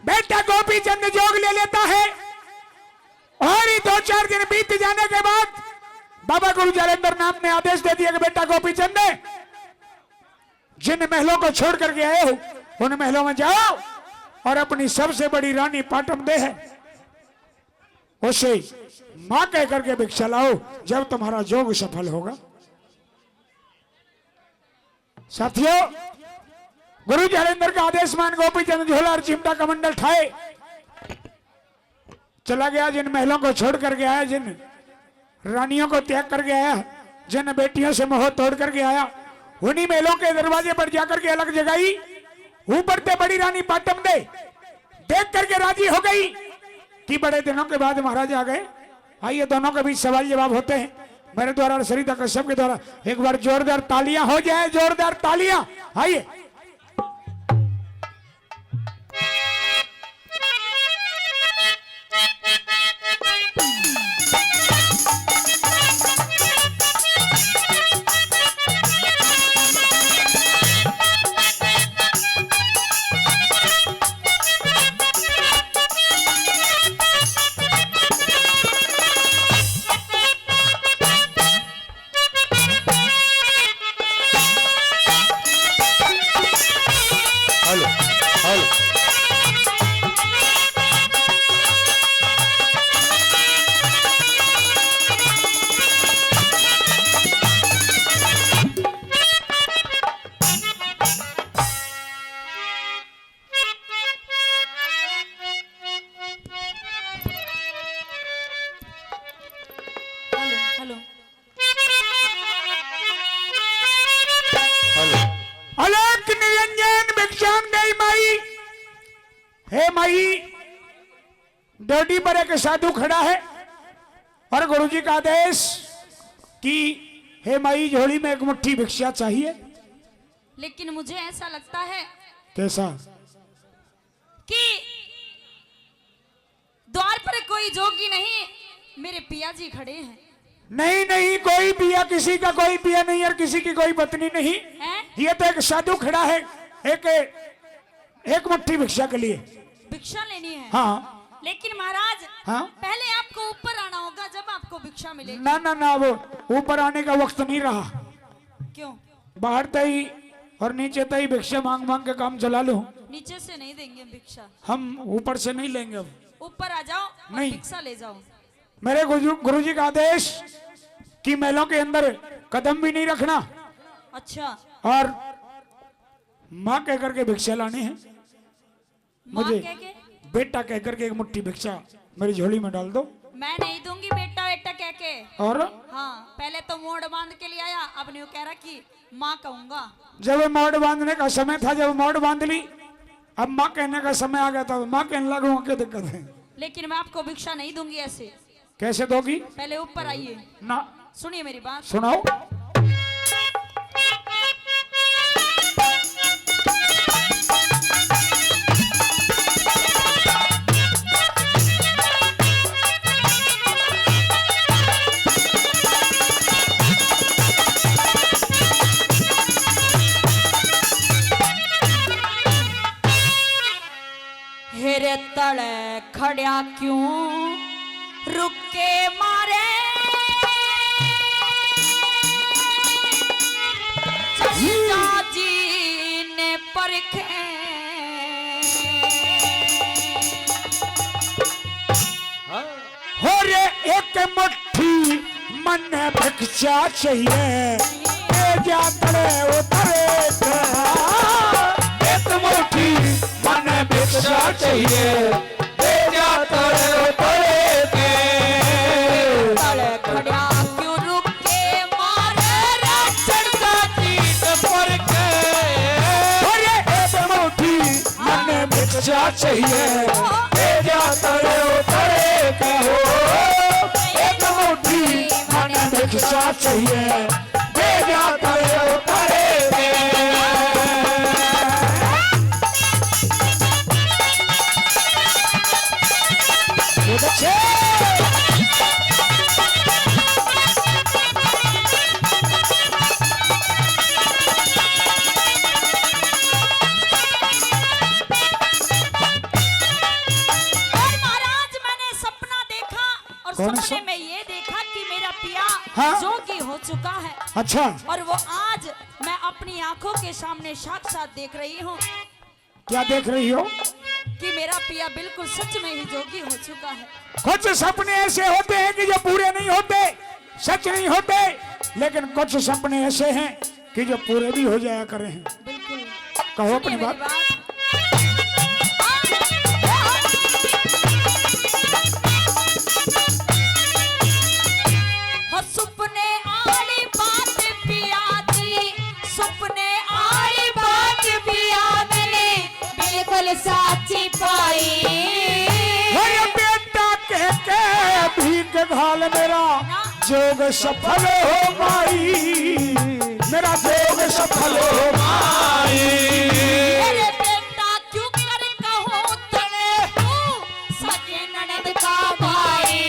बेटा गोपी चंद जोग ले लेता है और ही 2-4 दिन बीत जाने के बाद बाबा गुरु जलेंद्र नाथ ने आदेश दे दिया कि बेटा गोपी चंद जिन महलों को छोड़ करके आए हो उन महलों में जाओ और अपनी सबसे बड़ी रानी पाटम दे है उसे मां कह करके भिक्षा लाओ जब तुम्हारा जोग सफल होगा। साथियों, गुरु जलेंद्र का आदेश मान गोपी चंद झोला और चिमटा कमंडल ठाए चला गया। जिन महलों को छोड़ करके आया, जिन रानियों को त्याग करके आया, जिन बेटियों से मोह तोड़ करके आया, उन्हीं महलों के दरवाजे पर जाकर के अलग जगाई। ऊपर से बड़ी रानी पाटम दे देख करके राजी हो गई कि बड़े दिनों के बाद महाराज आ गए। आइए दोनों के बीच सवाल जवाब होते हैं मेरे द्वारा और सरिता कश्यप के द्वारा। एक बार जोरदार तालियां हो जाए, जोरदार तालियां। आइए डोडी पर एक साधु खड़ा है और गुरुजी का आदेश कि हे माई झोली में एक मुट्ठी भिक्षा चाहिए। लेकिन मुझे ऐसा लगता है कैसा कि द्वार पर कोई जोगी नहीं, मेरे पिया जी खड़े हैं। नहीं नहीं, कोई पिया किसी का कोई पिया नहीं और किसी की कोई पत्नी नहीं है? ये तो एक साधु खड़ा है एक मुट्ठी भिक्षा के लिए। भिक्षा लेनी है? हाँ। लेकिन महाराज, हाँ? पहले आपको ऊपर आना होगा जब आपको भिक्षा मिलेगी। ना ना ना, वो ऊपर आने का वक्त नहीं रहा। क्यों? बाहर तई और नीचे तई भिक्षा मांग मांग के काम चला लूं। नीचे से नहीं देंगे भिक्षा, हम ऊपर से नहीं लेंगे। अब ऊपर आ जाओ और नहीं, भिक्षा ले जाओ। मेरे गुरुजी का आदेश कि महलों के अंदर कदम भी नहीं रखना। अच्छा। और माँ कह करके भिक्षा लाने हैं। मुझे बेटा कह करके एक मुट्ठी भिक्षा मेरी झोली में डाल दो। मैं नहीं दूंगी बेटा बेटा कह के। और हाँ, पहले तो मोड़ बांध के लिए आया, अब नहीं कह रहा कि माँ कहूंगा। जब मोड़ बांधने का समय था, जब मोड़ बांध ली, अब माँ कहने का समय आ गया था, माँ कहने लगूंगा, क्या दिक्कत है? लेकिन मैं आपको भिक्षा नहीं दूंगी ऐसे। कैसे दोगी? पहले ऊपर आइए ना। सुनिए मेरी बात। सुनाओ। हेरे तले खड़िया क्यों रुक के मारे, चचा जी ने परखे हो रे एक मुट्ठी मन भिक्षा चाहिए, जा तले उतरे एक मुट्ठी मन भिक्षा चाहिए, जा तले उतरे तले खड़िया क्यों रुक के मारे, चचा जी ने परखे हो रे एक मुट्ठी मन भिक्षा चाहिए, जा तले उतरे कहो एक मुट्ठी मन भिक्षा चाहिए, जा तले उतरे कौन सा? सपने में ये देखा कि मेरा पिया हाँ? जोगी हो चुका है अच्छा, और वो आज मैं अपनी आंखों के सामने साक्षात देख रही हूँ क्या देख रही हो? कि मेरा पिया बिल्कुल सच में ही जोगी हो चुका है। कुछ सपने ऐसे होते हैं कि जो पूरे नहीं होते, सच नहीं होते, लेकिन कुछ सपने ऐसे हैं कि जो पूरे भी हो जाया करे हैं। बिल्कुल कहो सुनिए अपनी मेरी बात। हो सुपने आली बात पिया दी, सुपने आली बात पिया दी बिल्कुल साची पाई। अरे बेटा कह के भीख घाल मेरा जोग सफल हो माई, मेरा जोग सफल हो माई। अरे बेटा क्यों कर कहूँ तने तू सगे ननद का भाई।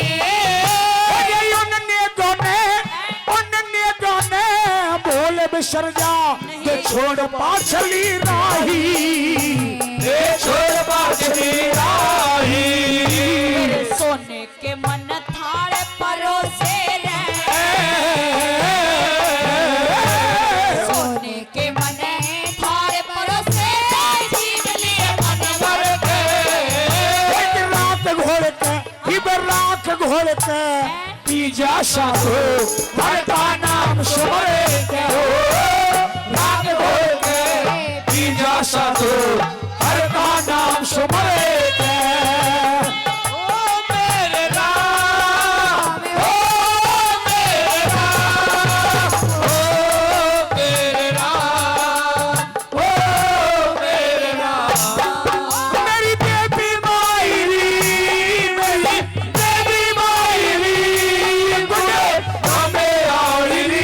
अरे उनने गाने बोले बिसर जा, ये छोड़ पाछली राही, ये छोड़ पाछली राही। मेरे सोने के मन थारे परोसे सोने के मन थारे परोसे जीव लिए मन भर के। राख घोड़ के राख घोड़ के पी जा साधो, भरता नाम सुमरे के हो। राख घोड़ के पी जा साधो, भरता नाम सुमरे के। ओ मेरे राम, ओ मेरे राम, ओ मेरे राम, ओ मेरे राम। मेरी बेबी मायरी, मेरी बेबी मायरी, गुडे हमें आड़ी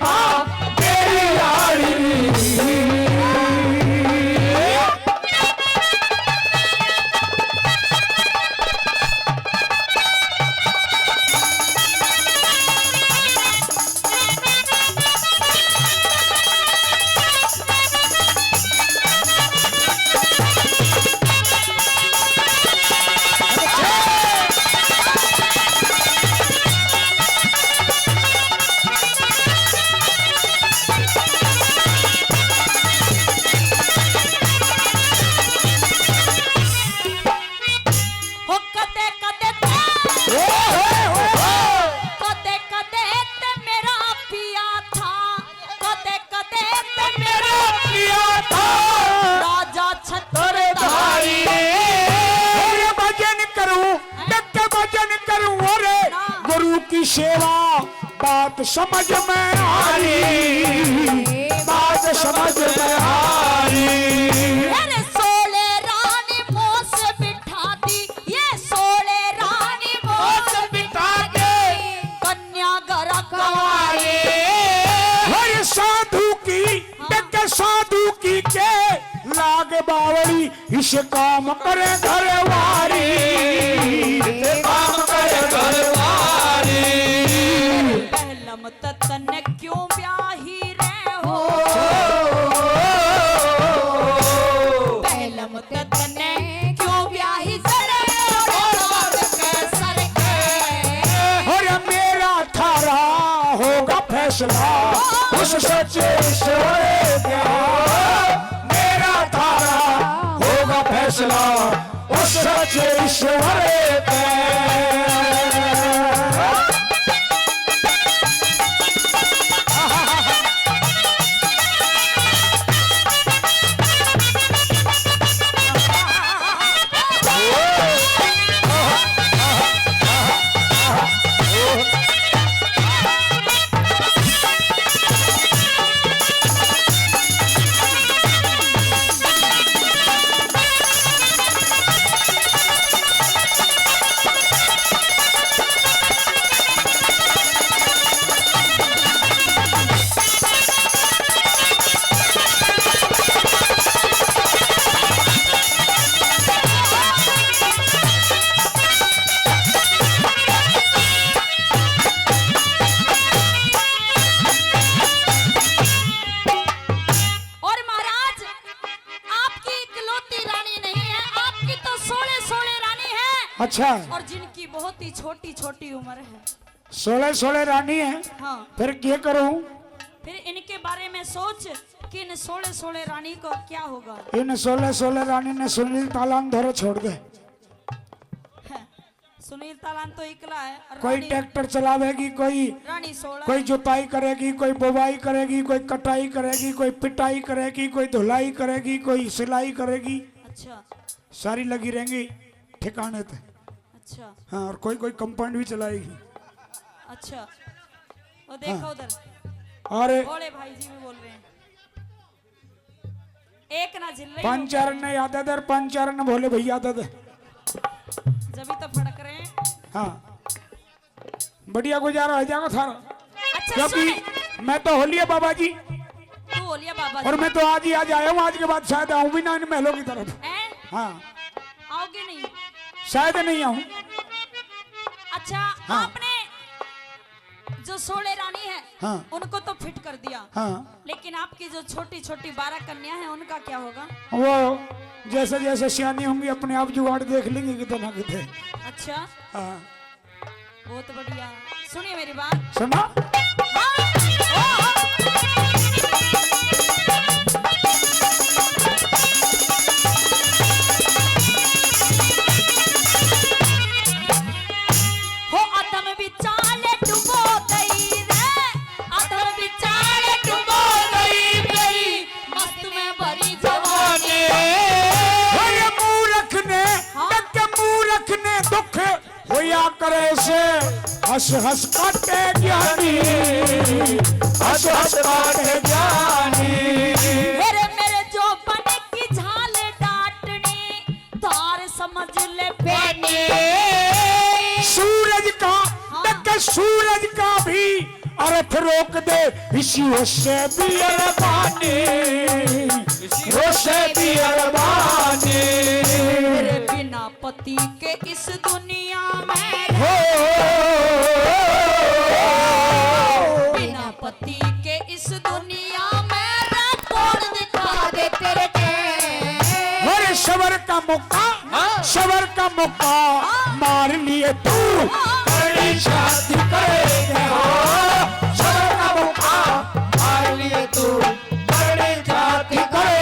माँ तेरी आड़ी। हो कदे कदे कदे कदे ते मेरा पिया था, कदे कदे ते मेरा पिया था राजा छत्रधारी। अरे भजन करूं, डट भजन करूं, अरे गुरु की सेवा बात समझ में आई, बात समझ में आई। अरे सोले रानी मोस बिठा दी, ये सोले रानी मोस बिठा दी कन्या घर कवारी। हर साधु की डट साधु की के लाग बावड़ी, इस काम करे घरवारी, काम करे घरवारी। पहलम ततन क्यों ब्याही रे हो, पहलम ततन क्यों ब्याही सरे के सर के। और मेरा थारा होगा फैसला उस सच्चे ईश्वर का, मेरा थारा होगा फैसला उस सच्चे ईश्वर का। अच्छा और जिनकी बहुत ही छोटी छोटी उम्र है। 16 रानी है। हाँ, फिर क्या करूं? फिर इनके बारे में सोच कि इन 16 रानी को क्या होगा। इन 16 रानी ने सुनील तालान धोरे छोड़ दे। सुनील तालान तो इकला है। कोई ट्रैक्टर चलावेगी, कोई रानी 16, कोई जुताई करेगी, कोई बुवाई करेगी, कोई कटाई करेगी, कोई पिटाई करेगी, कोई धुलाई करेगी, कोई सिलाई करेगी। अच्छा सारी लगी रहेंगी ठिकाने पे। अच्छा हाँ, और कोई कोई कंपाउंड भी चलाएगी। अच्छा, वो देखो उधर और भोले भाई जी भी बोल रहे हैं, एक ना झिल रही पंचरण ने याद है, पंचरण ने भोले भैया याद है। जब तो फड़क रहे हैं। हाँ, बढ़िया गुजारा हो जाएगा थारा। अच्छा क्योंकि मैं तो होलिया बाबा जी, तू बोलिए बाबा और जी। मैं तो आज ही आज आया हूँ। आज के बाद शायद आऊँ भी ना इन महलों की तरफ। हैं? हाँ, आओगे नहीं? शायद नहीं आऊँ। अच्छा हाँ। आपने जो 16 रानी है हाँ। उनको तो फिट कर दिया। हाँ, लेकिन आपकी जो छोटी छोटी 12 कन्या है उनका क्या होगा? वो जैसे जैसे सियानी होंगी अपने आप जुगाड़ देख लेंगे कितने ना कितने। अच्छा, हाँ, बहुत बढ़िया। सुनिए मेरी बात। सुना? हो अधम विचाले डुबो गई रे, अधम विचाले डुबो गई, मस्त में भरी जवानी। ये मूर्ख ने, के मूर्ख ने दुख होया करे से हंस हंस काटे ज्ञानी, हंस हंस काटे ज्ञानी। मेरे मेरे जो बने की झाल डांटनी, तार समझ ले बेनी। सूरज का टक्कर सूरज का भी अर्थ रोक दे, इसी से भी अरबानी, से भी अरबानी। मेरे बिना पति के इस दुनिया में, हो बिना पति के इस दुनिया में तोड़ दिखा दे तेरे हर सबर का मौका, सबर का मौका मार लिए तू, बड़ी शादी करेगा। सबर का मौका मार लिए तू, बड़ी शादी करेगा।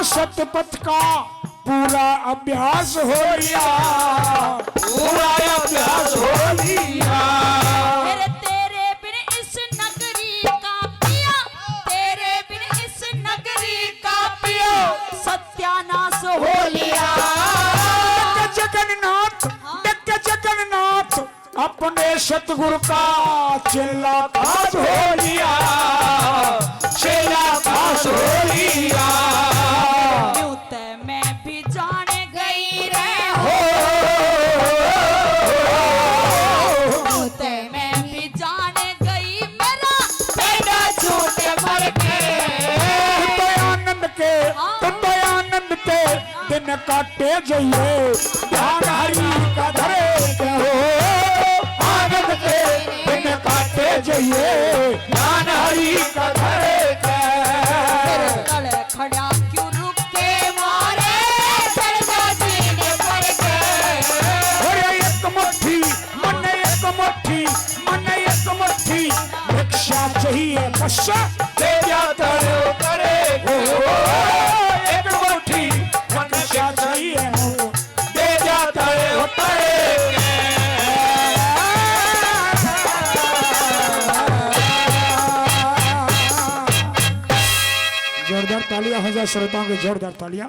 सतपथ का पूरा अभ्यास हो लिया, पूरा अभ्यास हो लिया। फिर तेरे बिन इस नगरी का पिया, तेरे बिन इस नगरी का पिया सत्यानाश हो लिया। जगन्नाथ, जगन्नाथ अपने सतगुरु का चेला पास हो लिया, चेला पास हो लिया। मैं भी जाने गई रे हो, मैं भी जाने गई मेरा बेटा झूठ मर के। दयानंद के, दयानंद के दिन काटे जाइए, ध्यान हरि का धरे के हो। आनंद के दिन काटे जाइए, ध्यान हरि का धरे के। खड़ा क्यों रुक के मारे सरदा जी ने पड़ के। एक मुट्ठी मन, एक मुट्ठी मन, एक मुट्ठी भिक्षा चाहिए। मनुष्य दे जा तड़ो करे एक मुट्ठी मनुष्य चाहिए दे जा तड़ो करे जोरदार तालियां हो जाए श्रोताओं की जोरदार तालियां